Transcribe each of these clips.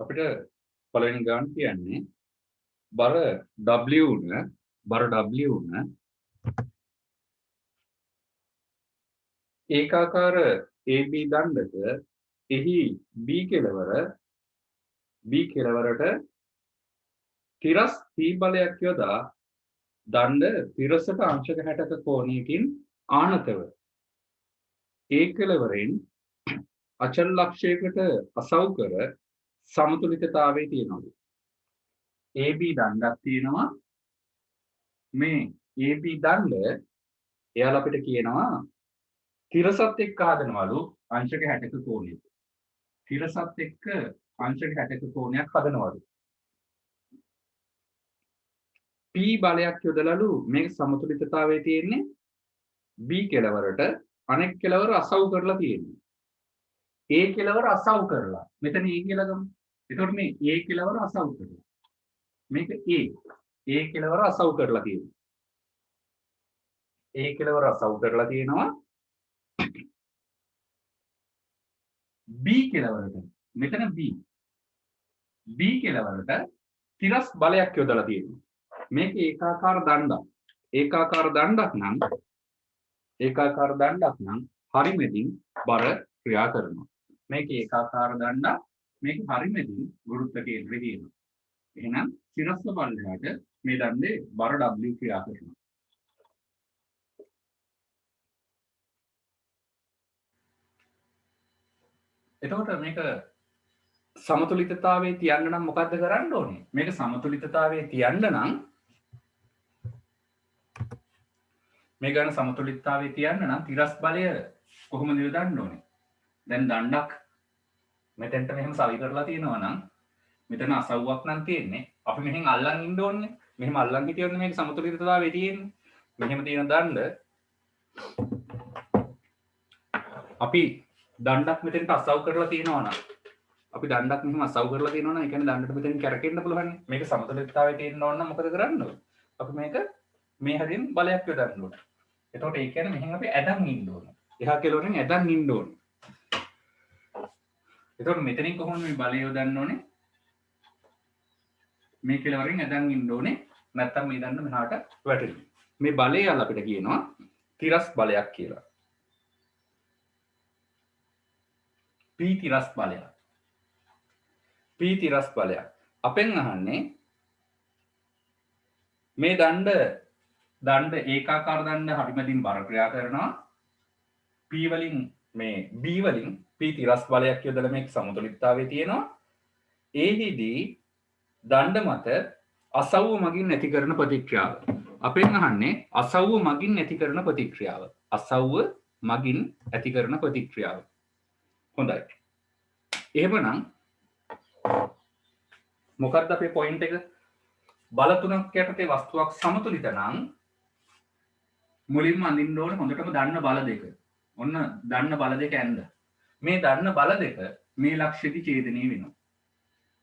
අපිට පළවෙනි ගාන කියන්නේ බර W උන ඒකාකාර AB දණ්ඩක එහි B කෙළවරට තිරස් P බලයක් යොදා දණ්ඩ තිරසට අංශක 60ක කෝණයකින් ආනතව ඒ කෙළවරෙන් අචල ලක්ෂයකට අසව් කර සමතුලිතතාවයේ තියෙනවා. AB දණ්ඩක් තියෙනවා. මේ AB දණ්ඩ එයාලා අපිට කියනවා තිරසත් එක්ක හදනවලු අංශක 60ක කෝණයක. තිරසත් එක්ක අංශක 60ක කෝණයක් හදනවලු. P බලයක් යොදලාලු මේක සමතුලිතතාවයේ තියෙන්නේ B කෙළවරට අනෙක් කෙළවර අසව් කරලා තියෙන්නේ. A කෙළවර අසව් කරලා. මෙතන A කියලා ගමු. එතකොට මේ A කෙළවර අසව් කරලා. මේක A. A කෙළවර අසව් කරලා තියෙනවා. A කෙළවර අසව් කරලා තියෙනවා. B කෙළවරට. මෙතන B. B කෙළවරට තිරස් බලයක් යොදලා තියෙනවා. මේක ඒකාකාර දණ්ඩක්. ඒකාකාර දණ්ඩක් නම් හරිමෙදින් බර ක්‍රියා කරනවා. මේක ඒකාකාර දණ්ඩක්. මේක හරිමෙදින් ගුරුත්ව කේන්ද්‍රය තියෙනවා. එහෙනම් තිරස්ව බලයට මේ දණ්ඩේ බර W ක්‍රියා කරනවා. එතකොට මේක සමතුලිතතාවයේ තියන්න නම් මොකද්ද කරන්න ඕනේ? මේක සමතුලිතතාවයේ තියන්න නම් මේ ගන්න සමතුලිතතාවයේ තියන්න නම් තිරස් බලය කොහොමද යොදන්න ඕනේ? දැන් දණ්ඩක් මෙතෙන්ට මෙහෙම සවි කරලා තියෙනවා නම් මෙතන අසව්වක් නම් තියෙන්නේ. අපි මෙහෙන් අල්ලන් ඉන්න ඕනේ. මෙහෙම අල්ලන් හිටියොත් මේක සමතුලිතතාවයේ තියෙන්නේ. මෙහෙම තියෙන දණ්ඩ අපි දණ්ඩක් මෙතෙන්ට අසව් කරලා තියෙනවා නම් අපි දණ්ඩක් මෙහෙම අසව් කරලා තියෙනවා නම් ඒ කියන්නේ දණ්ඩට මෙතෙන් කැරකෙන්න පුළුවන්. මේක සමතුලිතතාවයේ තියෙන්න ඕන නම් මොකද කරන්න ඕනේ? අපි මේක මේ හැරින් බලයක් යොදන්න ඕනේ. එතකොට ඒ කියන්නේ මෙහෙන් අපි ඇදන් ඉන්න ඕනේ. එහා කෙළවරෙන් ඇදන් ඉන්න ඕනේ. එතකොට මෙතනින් කොහොමද මේ බලය යොදන්න ඕනේ? මේ කෙළවරෙන් ඇදන් ඉන්න ඕනේ. නැත්තම් මේ දණ්ඩ මෙහාට වැටෙනවා. මේ බලය යල්ලා අපිට කියනවා තිරස් බලයක් කියලා. P තිරස් බලයක්. P තිරස් බලයක්. අපෙන් අහන්නේ මේ දණ්ඩ ඒකාකාර දණ්ඩ හරිමැදින් බර ක්‍රියා කරනවා. P වලින් මේ B වලින් P තිරස් බලයක් යොදලා මේක සමතුලිතතාවයේ තියෙනවා. ඒහිදී දණ්ඩ මත අසව්ව මගින් ඇති කරන ප්‍රතික්‍රියාව. අපෙන් අහන්නේ අසව්ව මගින් ඇති කරන ප්‍රතික්‍රියාව. අසව්ව මගින් ඇති කරන ප්‍රතික්‍රියාව. හොඳයි. එහෙමනම් මොකක්ද අපේ පොයින්ට් එක? බල තුනක් යටතේ වස්තුවක් සමතුලිත නම් මුලින්ම අඳින්න ඕනේ හොඳටම දන්න බල දෙක. ඔන්න දන්න බල දෙක ඇඳ. මේ දන්න බල දෙක මේ ලක්ෂ්‍යදී ඡේදනය වෙනවා.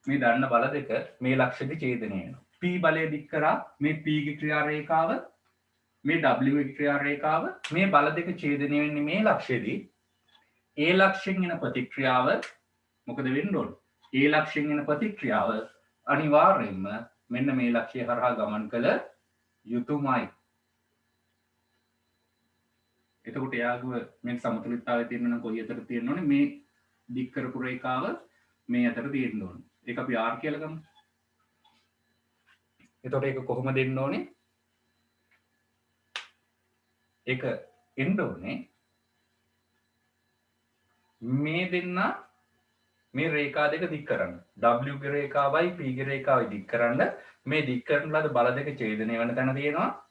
මේ දන්න බල දෙක මේ ලක්ෂ්‍යදී ඡේදනය වෙනවා. P බලය දික් කරා මේ P ගේ ක්‍රියා රේඛාව, මේ W ගේ ක්‍රියා රේඛාව, මේ බල දෙක ඡේදනය වෙන්නේ මේ ලක්ෂ්‍යදී. ඒ ලක්ෂයෙන් එන ප්‍රතික්‍රියාව මොකද වෙන්න ඕන? ඒ ලක්ෂයෙන් එන ප්‍රතික්‍රියාව අනිවාර්යයෙන්ම මෙන්න මේ ලක්ෂ්‍යය හරහා ගමන් කළ යුතුයමයි. එතකොට එයාගව මේ සමතුලිතතාවය තියෙන්න නම් කොයි අතර තියෙන්න ඕනේ? මේ දික් කරපු රේඛාව මේ අතර තියෙන්න ඕනේ. ඒක අපි R කියලා ගමු. එතකොට ඒක කොහොමද දෙන්න ඕනේ? ඒක එන්න ඕනේ මේ දෙන්න මේ රේඛා දෙක දික් කරන්න. W ගේ රේඛාවයි P ගේ රේඛාවයි දික් කරන්න. මේ දික් කරන ලද බල දෙක ඡේදනය වෙන තැන තියෙනවා.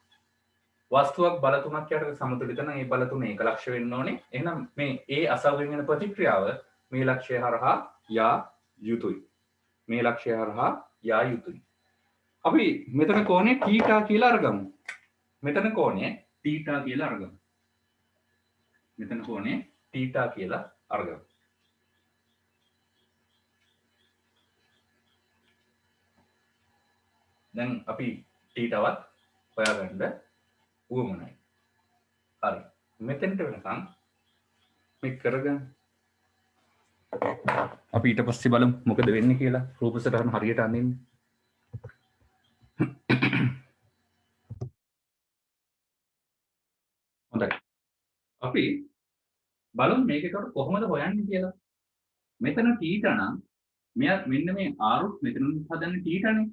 වස්තුවක් බල තුනක් යටතේ සමතුලිත නම් ඒ බල තුන ඒක ලක්ෂ්‍ය වෙන්න ඕනේ. එහෙනම් මේ ඒ අසව්යෙන් වෙන ප්‍රතික්‍රියාව මේ ලක්ෂ්‍යය හරහා යා යුතුයි. මේ ලක්ෂ්‍යය හරහා යා යුතුයි. අපි මෙතන කෝණය θීටා කියලා අරගමු. මෙතන කෝණය θීටා කියලා අරගමු. මෙතන කෝණය θීටා කියලා අරගමු. දැන් අපි θීටාවත් හොයාගන්න උවමනයි. හරි. මෙතෙන්ට වෙනකන් මේ කරගන්න. අපි ඊට පස්සේ බලමු මොකද වෙන්නේ කියලා රූප සටහන හරියට අඳින්න. හොඳයි. අපි බලමු මේක කොහොමද හොයන්නේ කියලා. මෙතන θ නම් මෙයා මෙන්න මේ r මෙතන හදන්නේ θ නේ.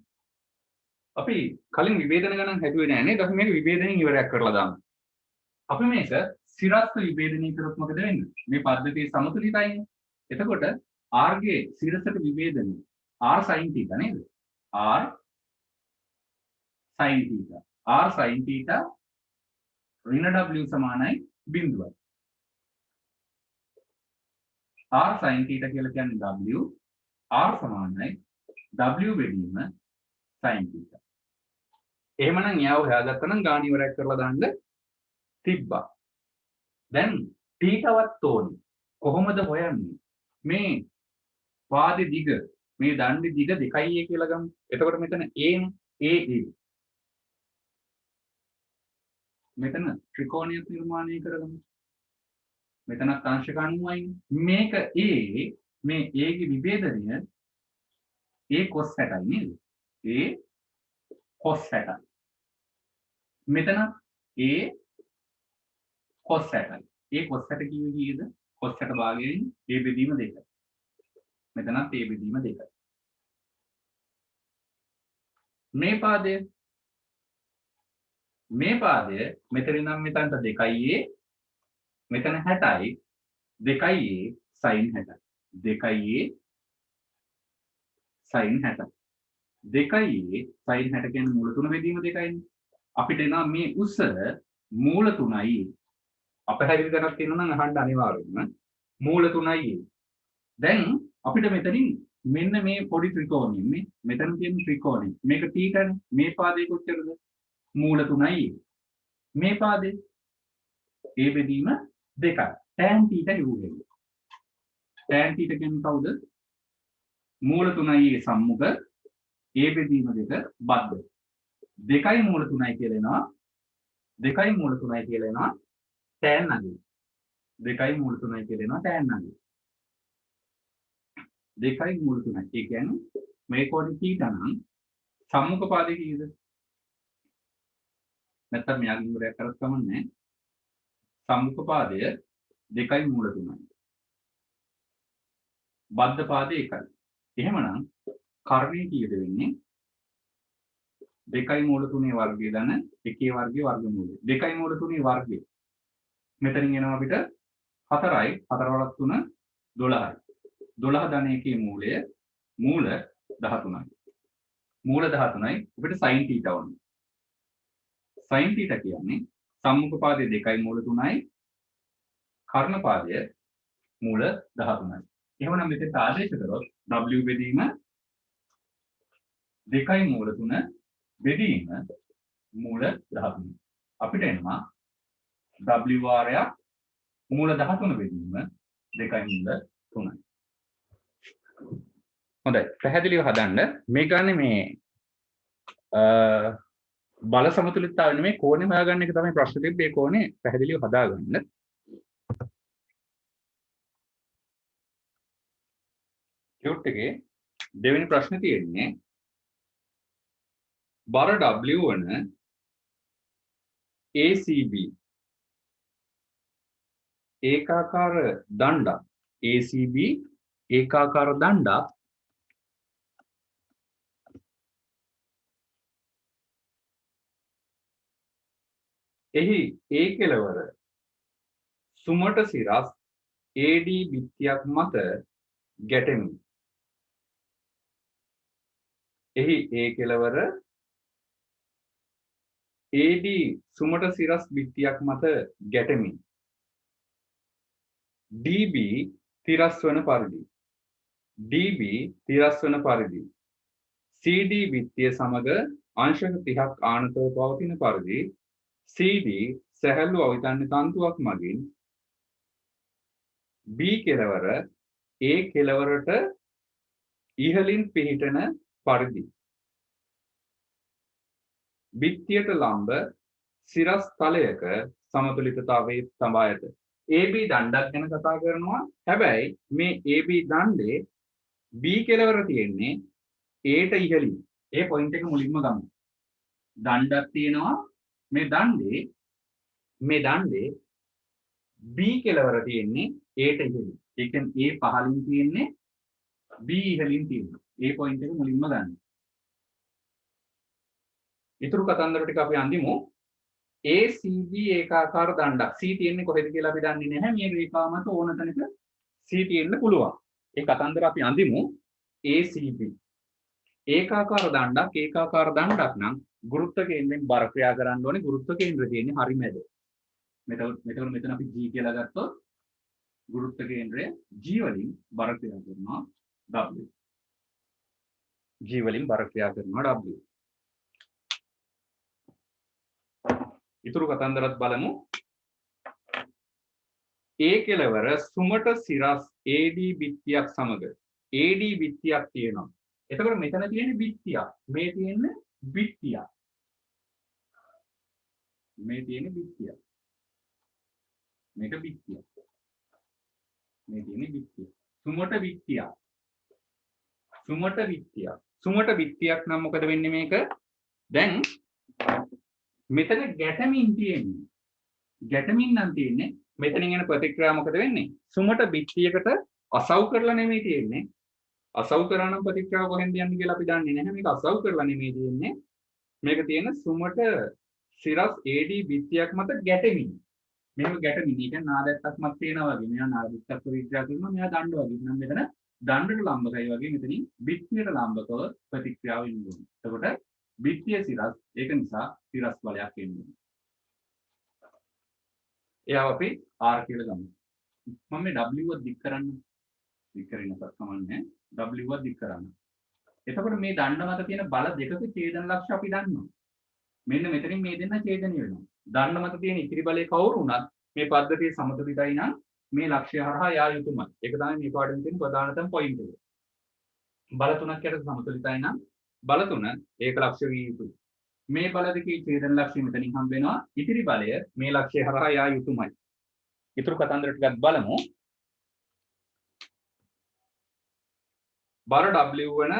අපි කලින් විභේදන ගණන් හැදුවේ නෑ නේද? අපි මේක විභේදනයෙන් ඉවරයක් කරලා දාමු. අපි මේක සිරස්ත විභේදනය කරොත් මොකද වෙන්නේ? මේ පද්ධතිය සමතුලිතයිනේ. එතකොට r ගේ සිරසට විභේදනය r sin θ නේද? r sin θ. r sin θ ඍණ w සමානයි බිඳුවයි. r sin θ කියලා කියන්නේ w, r සමානයි w බෙදීම sin θ. එහෙමනම් එයාව හොයාගත්තා නම් ගාණ ඉවරයක් කරලා දාන්න තිබ්බා. දැන් θවත් ඕනේ. කොහොමද හොයන්නේ? මේ පාදේ දිග, මේ දණ්ඩේ දිග 2a කියලා ගමු. එතකොට මෙතන a නේ, a. මෙතන ත්‍රිකෝණයක් නිර්මාණය කරගමු. මෙතනත් අංශක 90යි. මේක a, මේ a ගේ විභේදනය a cos 60යි නේද? a cos 60යි. මෙතන a cos 60යි. a cos 60 කිව්වේ කීයද? cos 60 භාගයෙන් a බෙදීම 2යි. මෙතනත් a බෙදීම 2යි. මේ පාදය මෙතන නම් මෙතනට 2a, මෙතන 60යි, 2a sin 60යි. 2a sin 60යි. 2a sin 60 කියන්නේ මූල 3 බෙදීම 2යිනේ. අපිට එනවා මේ උස මූල 3යි. අපහැරිලි ගණක් තියෙනවා නම් අහන්න අනිවාර්යෙන්ම. මූල 3යි. දැන් අපිට මෙතනින් මෙන්න මේ පොඩි ත්‍රිකෝණය මෙතන තියෙන ත්‍රිකෝණය මේක θ නේ. මේ පාදේ කොච්චරද? මූල 3යි. මේ පාදේ a බෙදීම 2යි. tan θ කිව්වේ. tan θ කියන්නේ කවුද? මූල 3යි සම්මුඛ a බෙදීම 2 බද්ධ. 2යි මූල 3යි කියලා එනවා. 2යි මූල 3යි කියලා එනවා tan අගේ. 2යි මූල 3යි කියලා එනවා tan අගේ. 2යි මූල 3යි. ඒ කියන්නේ මේ කෝණේ θ නම් සම්මුඛ පාදේ කීයද? නැත්නම් මෙයාගේ ඉවරයක් කරත් කමන්නේ. සම්මුඛ පාදය 2යි මූල 3යි. බද්ධ පාදය 1යි. එහෙමනම් කර්ණය කීයද වෙන්නේ? 2යි මූල 3ේ වර්ගය දන 1ේ වර්ගයේ වර්ගමූලය. 2යි මූල 3ේ වර්ගය. මෙතනින් එනවා අපිට 4යි 4 වලක් 3 12යි. 12 ධන 1ේ මූලය මූල 13යි. මූල 13යි අපිට sin θ වුණා. sin θ කියන්නේ සම්මුඛ පාදයේ 2යි මූල 3යි කර්ණ පාදය මූල 13යි. එහෙමනම් මෙතෙන් ආදේශ කරොත් w බෙදීම 2යි මූල 3 බෙදීම මූල 13. අපිට එනවා w වාරයක් මූල 13 බෙදීම 2යි මූල 3යි. හොඳයි පැහැදිලිව හදන්න. මේ ගන්න මේ බල සමතුලිතතාවය නෙමෙයි කෝණය හොයාගන්න එක තමයි ප්‍රශ්න දෙන්නේ. මේ කෝණය පැහැදිලිව හදාගන්න. ටියුට් එකේ දෙවෙනි ප්‍රශ්නේ තියෙන්නේ බර W වන ACB ඒකාකාර දණ්ඩක් ACB ඒකාකාර දණ්ඩක් එහි A කෙළවර සුමට සිරස් AD බිත්තියක් මත ගැටෙමි. එහි A කෙළවර AD සුමට සිරස් බිත්තියක් මත ගැටෙමි. DB තිරස් වන පරිදි DB තිරස් වන පරිදි CD බිත්තිය සමග අංශක 30ක් ආනතව පවතින පරිදි CD සැහැල්ලු අවිතන්‍ය තන්තුවක් මගින් B කෙළවර A කෙළවරට ඉහළින් පිහිටන පරිදි බිත්තියට ලම්බ සිරස් තලයක සමතුලිතතාවයේ තබා ඇත. AB දණ්ඩක් ගැන කතා කරනවා. හැබැයි මේ AB දණ්ඩේ B කෙලවර තියෙන්නේ A ට ඉහළින්. ඒ පොයින්ට් එක මුලින්ම ගමු. දණ්ඩක් තියෙනවා මේ දණ්ඩේ B කෙලවර තියෙන්නේ A ට ඉහළින්. ඒ කියන්නේ A පහළින් තියෙන්නේ B ඉහළින් තියෙනවා. ඒ පොයින්ට් එක මුලින්ම ගන්න. ඊතුරු කතන්දර ටික අපි අඳිමු. ACB ඒකාකාර දණ්ඩක්. C තියෙන්නේ කොහෙද කියලා අපි දන්නේ නැහැ. මේ රේඛාව මත ඕන තැනක C තියෙන්න පුළුවන්. ඒ කතන්දර අපි අඳිමු. ACB ඒකාකාර දණ්ඩක් නම් ගුරුත්ව කේන්ද්‍රයෙන් බර ක්‍රියා කරන්න ඕනේ. ගුරුත්ව කේන්ද්‍රය තියෙන්නේ හරි මැද. මෙතන අපි G කියලා ගත්තොත් ගුරුත්ව කේන්ද්‍රය G වලින් බර ක්‍රියා කරනවා W. G වලින් බර ක්‍රියා කරනවා W. ඉතුරු කතන්දරත් බලමු. A කෙලවර සුමට සිරස් AD බිත්තියක් සමග AD බිත්තියක් තියෙනවා. එතකොට මෙතන තියෙන්නේ බිත්තියක්. මේ තියෙන්නේ බිත්තියක්. මේක බිත්තියක්. මේ තියෙන්නේ බිත්තිය. සුමට බිත්තියක් නම් මොකද වෙන්නේ මේක? දැන් මෙතන ගැටමින් තියෙන්නේ. ගැටමින් නම් තියෙන්නේ මෙතනින් එන ප්‍රතික්‍රියාව මොකද වෙන්නේ? සුමට බිත්තියකට අසව් කරලා නෙමෙයි තියෙන්නේ. අසව් කරා නම් ප්‍රතික්‍රියාව කොහෙන්ද යන්නේ කියලා අපි දන්නේ නැහැ. මේක අසව් කරලා නෙමෙයි තියෙන්නේ. මේක තියෙන සුමට සිරස් AD බිත්තියක් මත ගැටෙමින්. මේක ගැටෙමින්. ඒ කියන්නේ නාදයක්ක් මත තියෙනවා වගේ. මෙයා නාදිකක් ප්‍රතික්‍රියා කරනවා. මෙයා දණ්ඩ වගේ. නම් මෙතන දණ්ඩට ලම්බකයි වගේ මෙතනින් බිත්තියට ලම්බකව ප්‍රතික්‍රියාව වෙනවා. එතකොට බිත්තිය සිරස් ඒක නිසා සිරස් බලයක් එන්නේ. එයාව අපි R කියලා ගමු. මම මේ W දික් කරන්න. දික් කරිනකත් කමන්නේ. W දික් කරන්න. එතකොට මේ දණ්ඩ මත තියෙන බල දෙකක ඡේදන ලක්ෂ්‍ය අපි දන්නවා. මෙන්න මෙතනින් මේ දෙන්න ඡේදනය වෙනවා. දණ්ඩ මත තියෙන ඉතිරි බලය කවුරු වුණත් මේ පද්ධතිය සමතුලිතයි නම් මේ ලක්ෂ්‍ය හරහා යා යුතුමයි. ඒක තමයි මේ පාඩමේ තියෙන ප්‍රධානතම පොයින්ට් එක. බල තුනක් යට සමතුලිතයි නම් බල තුන ඒක ලක්ෂ්‍ය විය යුතුයි. මේ බල දෙකේ ඡේදන ලක්ෂ්‍ය මෙතනින් හම්බ වෙනවා. ඉතිරි බලය මේ ලක්ෂ්‍ය හරහා යා යුතුමයි. ඊතුරු කතන්දර ටිකක් බලමු. බර W වන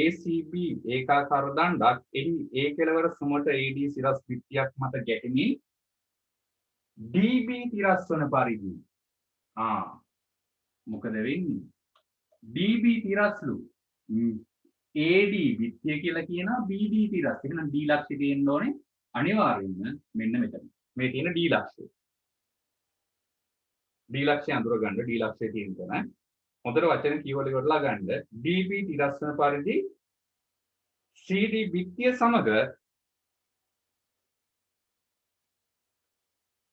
ACB ඒකාකාර දණ්ඩක් එහි A කෙළවර සුමට AD සිරස් බිත්තියක් මත ගැටෙමින් DB තිරස් වන පරිදි මොකද වෙන්නේ? DB තිරස්ලු AD බිත්තිය කියලා කියනවා BD තිරස්. එහෙනම් D ලක්ෂ්‍ය තියෙන්න ඕනේ අනිවාර්යයෙන්ම මෙන්න මෙතන. මේ තියෙන D ලක්ෂ්‍ය. D ලක්ෂ්‍ය අඳුර ගන්න D ලක්ෂ්‍ය තියෙන තැන. හොඳට වචන කියවල ඉවරලා ගන්න. DB තිරස් වන පරිදි CD බිත්තිය සමග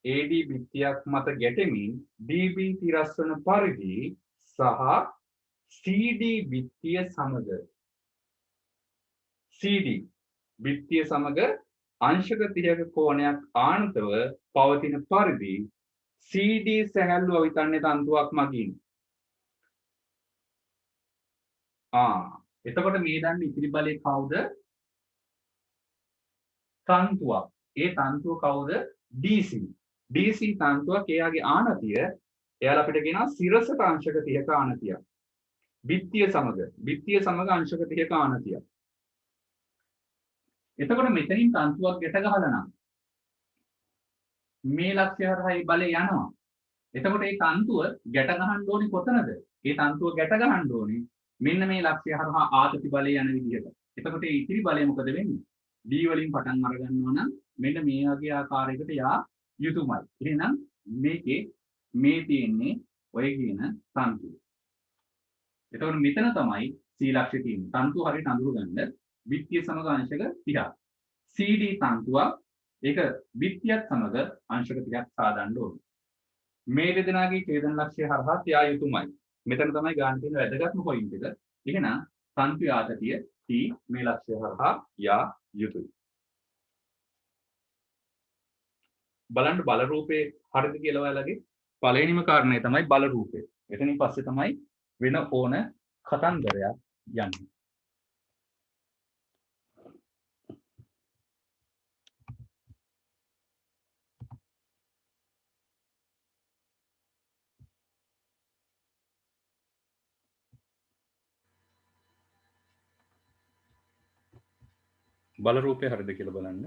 AD බිත්තියක් මත ගැටෙමින් DB තිරස් වන පරිදි සහ CD බිත්තිය සමග අංශක 30ක කෝණයක් ආනතව පවතින පරිදි CD සැහැල්ලු අවිතන්නේ තන්තුවක් මගින්. එතකොට මේ දන්නේ ඉතිරි බලය කවුද? තන්තුවක්. ඒ තන්තුව කවුද? DC. DC තන්තුවක් එයාගේ ආනතිය එයාලා අපිට කියනවා සිරසට අංශක 30ක ආනතියක්. බිත්තිය සමග අංශක 30ක ආනතියක්. එතකොට මෙතනින් තන්තුවක් ගැට ගහලා නම් මේ ලක්ෂ්‍ය හරහා මේ බලය යනවා. එතකොට මේ තන්තුව ගැට ගහන්න ඕනේ කොතනද? මේ තන්තුව ගැට ගහන්න ඕනේ මෙන්න මේ ලක්ෂ්‍ය හරහා ආතති බලය යන විදිහට. එතකොට මේ ඉතිරි බලය මොකද වෙන්නේ? D වලින් පටන් අර ගන්නවා නම් මෙන්න මේ වගේ ආකාරයකට යා යුතුයමයි. එහෙනම් මේකේ මේ තියෙන්නේ ඔය කියන තන්තුව. එතකොට මෙතන තමයි C ලක්ෂ්‍ය තියෙන්නේ. තන්තුව හරියට අඳුර ගන්න. බිත්තිය සමග අංශක 30ක්. CD තන්තුවක් ඒක බිත්තියත් සමග අංශක 30ක් සාදන්න ඕනේ. මේ දෙදෙනාගේ ඡේදන ලක්ෂ්‍ය හරහා යා යුතුයමයි. මෙතන තමයි ගන්න තියෙන වැදගත්ම පොයින්ට් එක. එහෙනම් තන්තු ආතතිය T මේ ලක්ෂ්‍ය හරහා යා යුතුයි. බලන්න බල රූපේ හරිද කියලා ඔයාලගේ පළවෙනිම කාරණය තමයි බල රූපේ. එතනින් පස්සේ තමයි වෙන ඕන කතන්දරයක් යන්නේ. බල රූපය හරිද කියලා බලන්න.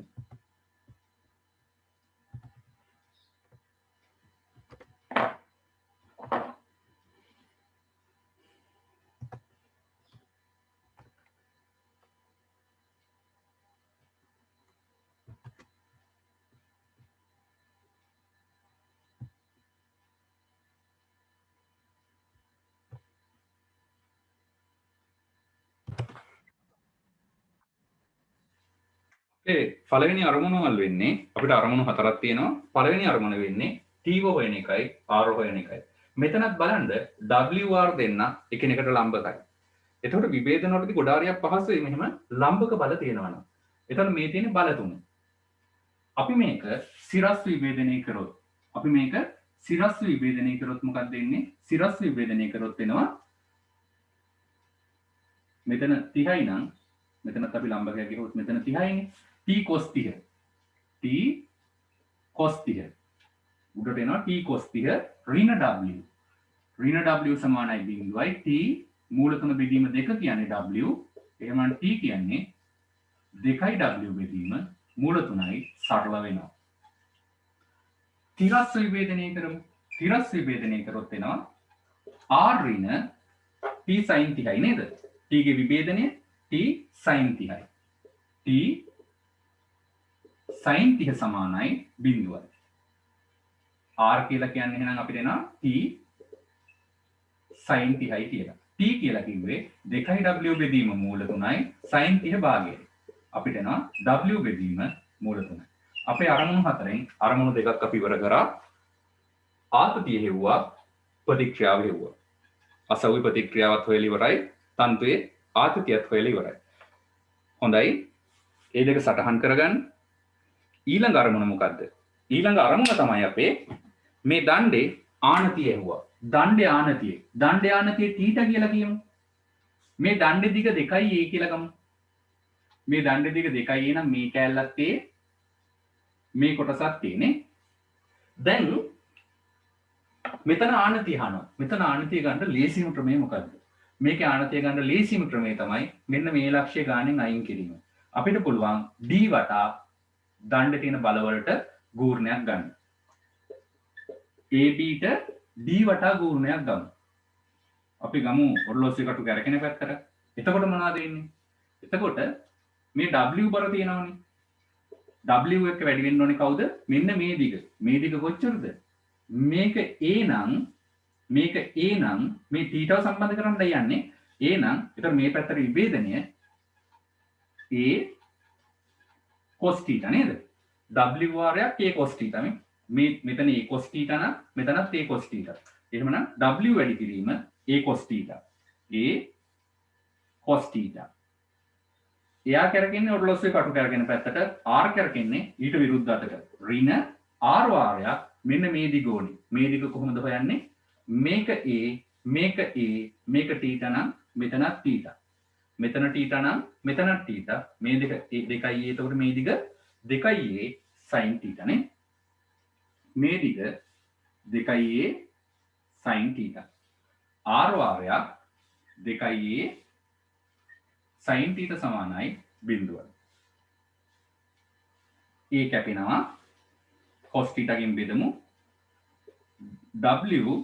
පළවෙනි අරමුණවල් වෙන්නේ අපිට අරමුණු හතරක් තියෙනවා. පළවෙනි අරමුණ වෙන්නේ T හොයන එකයි R හොයන එකයි. මෙතනත් බලන්න WR දෙන්න එකිනෙකට ලම්බකයි. එතකොට විභේදන වලදී ගොඩාරියක් පහසුයි මෙහෙම ලම්බක බල තියෙනවනම්. එතකොට මේ තියෙන බල තුන. අපි මේක සිරස් විභේදනය කරොත් මොකක්ද වෙන්නේ? සිරස් විභේදනය කරොත් වෙනවා මෙතන 30යි නම් මෙතනත් අපි ලම්බකයක් ගිහුවොත් මෙතන 30යිනේ. T cos 30. T cos 30. උඩට එනවා T cos 30 ඍණ W. ඍණ W සමානයි බිඳුවයි T මූලතුන බෙදීම 2 කියන්නේ W. එහෙනම් T කියන්නේ 2යි W බෙදීම මූලතුනයි සරල වෙනවා. තිරස් විභේදනය කරමු. තිරස් විභේදනය කරොත් එනවා R ඍණ T sin 30යි නේද? T ගේ විභේදනය T sin 30යි. T sin 30 සමානයි බිඳුවයි. R කියලා කියන්නේ එහෙනම් අපිට එනවා T sin 30යි කියලා. T කියලා කිව්වේ 2යි W බෙදීම මූල 3යි sin 30 භාගයයි. අපිට එනවා W බෙදීම මූල 3යි. අපේ අරමුණු හතරෙන් අරමුණු දෙකක් අපි ඉවර කරා. ආතතිය හෙව්වා ප්‍රතික්‍රියාව හෙව්වා. අසවි ප්‍රතික්‍රියාවත් හොයලා ඉවරයි. තන්තුවේ ආතතියත් හොයලා ඉවරයි. හොඳයි. ඒ දෙක සටහන් කරගන්න. ඊළඟ අරමුණ මොකද්ද? ඊළඟ අරමුණ තමයි අපේ මේ දණ්ඩේ ආනතිය ඇහුවා. දණ්ඩේ ආනතිය. දණ්ඩේ ආනතිය තීටා කියලා කියමු. මේ දණ්ඩේ දිග 2යි a කියලා ගමු. මේ දණ්ඩේ දිග 2යි a නම් මේ කැලලත් a මේ කොටසත් තියෙන්නේ. දැන් මෙතන ආනතිය අහනවා. මෙතන ආනතිය ගන්න ලේසිම ක්‍රමය මොකද්ද? මේකේ ආනතිය ගන්න ලේසිම ක්‍රමය තමයි මෙන්න මේ ලක්ෂ්‍ය ගානෙන් අයින් කිරීම. අපිට පුළුවන් D වටා දණ්ඩේ තියෙන බලවලට ගූර්ණයක් ගන්න. AB ට D වටා ගූර්ණයක් ගමු. අපි ගමු ඔරලෝසුවේ කටු කැරකෙන පැත්තට. එතකොට මොනවද වෙන්නේ? එතකොට මේ W බර තියෙනවනේ. W එක වැඩි වෙන්න ඕනේ කවුද? මෙන්න මේ දිග. මේ දිග කොච්චරද? මේක A නම් මේක A නම් මේ θව සම්බන්ධ කරන්න යන්නේ A නම් එතකොට මේ පැත්තට විභේදනය A cos θ නේද? W වාරයක් A cos θ මේ මෙතන A cos θ නම් මෙතනත් A cos θ. එහෙමනම් W වැඩි කිරීම A cos θ. A cos θ. එයා කරකෙන්නේ ඔරලෝසුවේ කටු කරගෙන පැත්තට R කරකෙන්නේ ඊට විරුද්ධ අතට. ඍණ R වාරයක් මෙන්න මේ දිග ඕනේ. මේ දිග කොහොමද හොයන්නේ? මේක A මේක A මේක θ නම් මෙතනත් θ. මෙතන θ නම් මෙතනත් θ. මේ දෙක 2යි A. එතකොට මේ දිග 2යි A sin θ නේ. මේ දිග 2යි A sin θ. R වාරයක් 2යි A sin θ සමානයි බිඳුවයි. A කැපෙනවා cos θ ගෙන් බෙදමු. W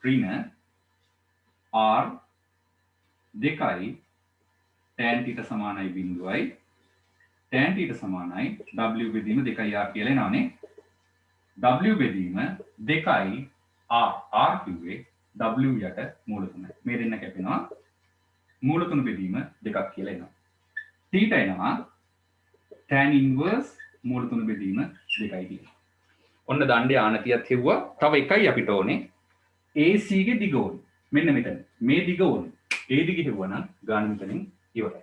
ඍණ R 2යි tan θ සමානයි බිඳුවයි. tan θ සමානයි W බෙදීම 2යි R කියලා එනවනේ. W බෙදීම 2යි R. R කිව්වේ W යට මූල 3. මේ දෙන්න කැපෙනවා. මූල 3 බෙදීම 2ක් කියලා එනවා. θ එනවා tan inverse මූල 3 බෙදීම 2යි කියලා. ඔන්න දණ්ඩේ ආනතියත් හෙව්වා. තව එකයි අපිට ඕනේ. AC ගේ දිග ඕනේ. මෙන්න මෙතන. මේ දිග ඕනේ. ඒ දිග හෙව්වා නම් ගාන මෙතනින් ඉවරයි.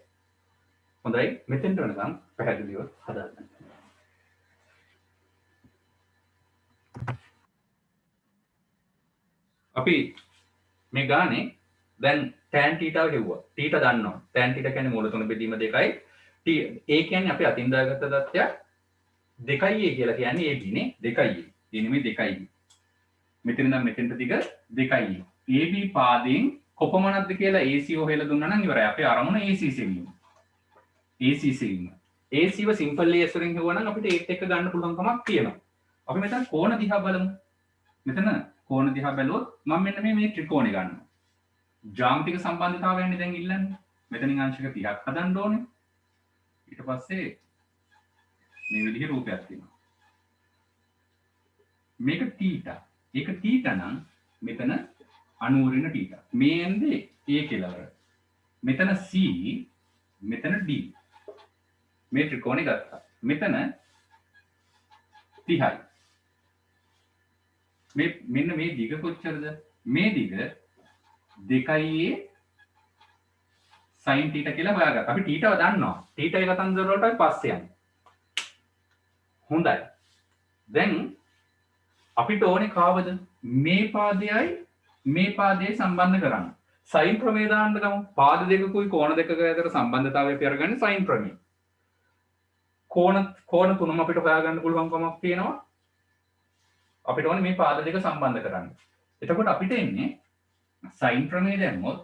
හොඳයි. මෙතෙන්ට වෙනකම් පැහැදිලිව හදාගන්න. අපි මේ ගානේ දැන් tan θ හෙව්වා. θ දන්නවා. tan θ කියන්නේ මූල 3 බෙදීම 2යි. T A කියන්නේ අපි අතින් දාගත්ත தත්ත්වයක් 2යි A කියලා කියන්නේ AB නේ 2යි. ඒ නෙමෙයි 2යි. මෙතන නම් මෙතෙන්ට දිග 2යි. AB පාදයෙන් කොපමණක්ද කියලා AC හොයලා දුන්නා නම් ඉවරයි. අපේ අරමුණ AC සෙවීම. AC සෙවීම. AC ව සිම්පල් AS වලින් හෙවුවනම් අපිට ඒත් එක්ක ගන්න පුළුවන් කමක් තියෙනවා. අපි මෙතන කෝණ දිහා බලමු. මෙතන කෝණ දිහා බැලුවොත් මම මෙන්න මේ ත්‍රිකෝණය ගන්නවා. ජ්‍යාමිතික සම්බන්ධතාවයන්නේ දැන් ඉල්ලන්නේ. මෙතනින් අංශක 30ක් හදන්න ඕනේ. ඊට පස්සේ මේ විදිහේ රූපයක් තියෙනවා. මේක θ. ඒක θ නම් මෙතන 90 වෙන θ. මේ එන්නේ A කෙලවර. මෙතන C, මෙතන D. මේ ත්‍රිකෝණය ගත්තා. මෙතන 30යි. මෙන්න මේ දිග කොච්චරද? මේ දිග 2a sin θ කියලා හොයාගත්තා. අපි θ ව දන්නවා. θ යි කතන්දර වලට අපි පස්සේ යන්නේ. හොඳයි. දැන් අපිට ඕනේ කාවද? මේ පාදයයි මේ පාදයයි සම්බන්ධ කරන්න. sin ප්‍රමේය දාන්න ගමු. පාද දෙකකුයි කෝණ දෙකක අතර සම්බන්ධතාවය අපි අරගන්නේ sin ප්‍රමේය. කෝණ තුනම අපිට හොයාගන්න පුළුවන් කමක් තියෙනවා. අපිට ඕනේ මේ පාද දෙක සම්බන්ධ කරන්න. එතකොට අපිට එන්නේ sin ප්‍රමේය දැම්මොත්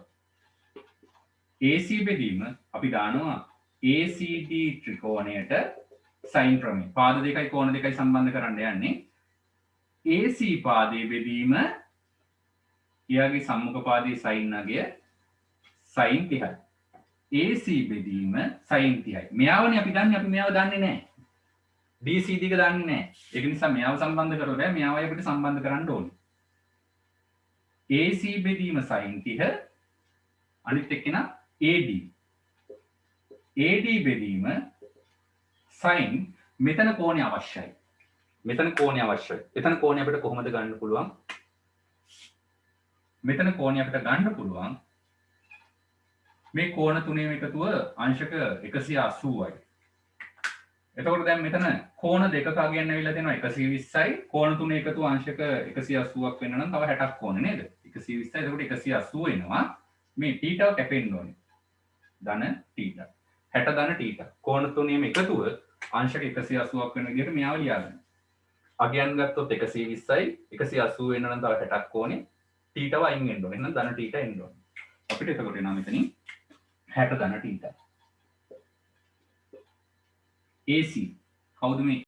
AC බෙදීම අපි දානවා ACD ත්‍රිකෝණයට sin ප්‍රමේය. පාද දෙකයි කෝණ දෙකයි සම්බන්ධ කරන්න යන්නේ. AC පාදයේ බෙදීම එයාගේ සම්මුඛ පාදයේ sin අගය sin 30යි. AC බෙදීම sin 30යි. මෙයාවනේ අපි දන්නේ, අපි මෙයාව දන්නේ නැහැ. BCD එක දන්නේ නැහැ. ඒක නිසා මෙයාව සම්බන්ධ කරලා බෑ. මෙයාවයි අපිට සම්බන්ධ කරන්න ඕනේ. AC බෙදීම sin 30, අනිත් එක්කෙන AD. AD බෙදීම sin, මෙතන කෝණය අවශ්‍යයි. මෙතන කෝණය අවශ්‍යයි. එතන කෝණය අපිට කොහොමද ගන්න පුළුවන්? මෙතන කෝණය අපිට ගන්න පුළුවන් මේ කෝණ තුනේම එකතුව අංශක 180යි. එතකොට දැන් මෙතන කෝණ දෙකක අගයන් ඇවිල්ලා තියෙනවා 120යි. කෝණ තුනේ එකතුව අංශක 180ක් වෙන්න නම් තව 60ක් ඕනේ නේද? 120යි. එතකොට 180 එනවා. මේ θ කැපෙන්න ඕනේ. ධන θ. 60 ධන θ. කෝණ තුනේම එකතුව අංශක 180ක් වෙන විදිහට මෙයාව ලියාගන්න. අගයන් ගත්තොත් 120යි. 180 වෙන්න නම් තව 60ක් ඕනේ. θ වයින් එන්න ඕනේ. එහෙනම් ධන θ එන්න ඕනේ. අපිට එතකොට එනවා මෙතනින් 60 ධන θ. AC කවුද මේ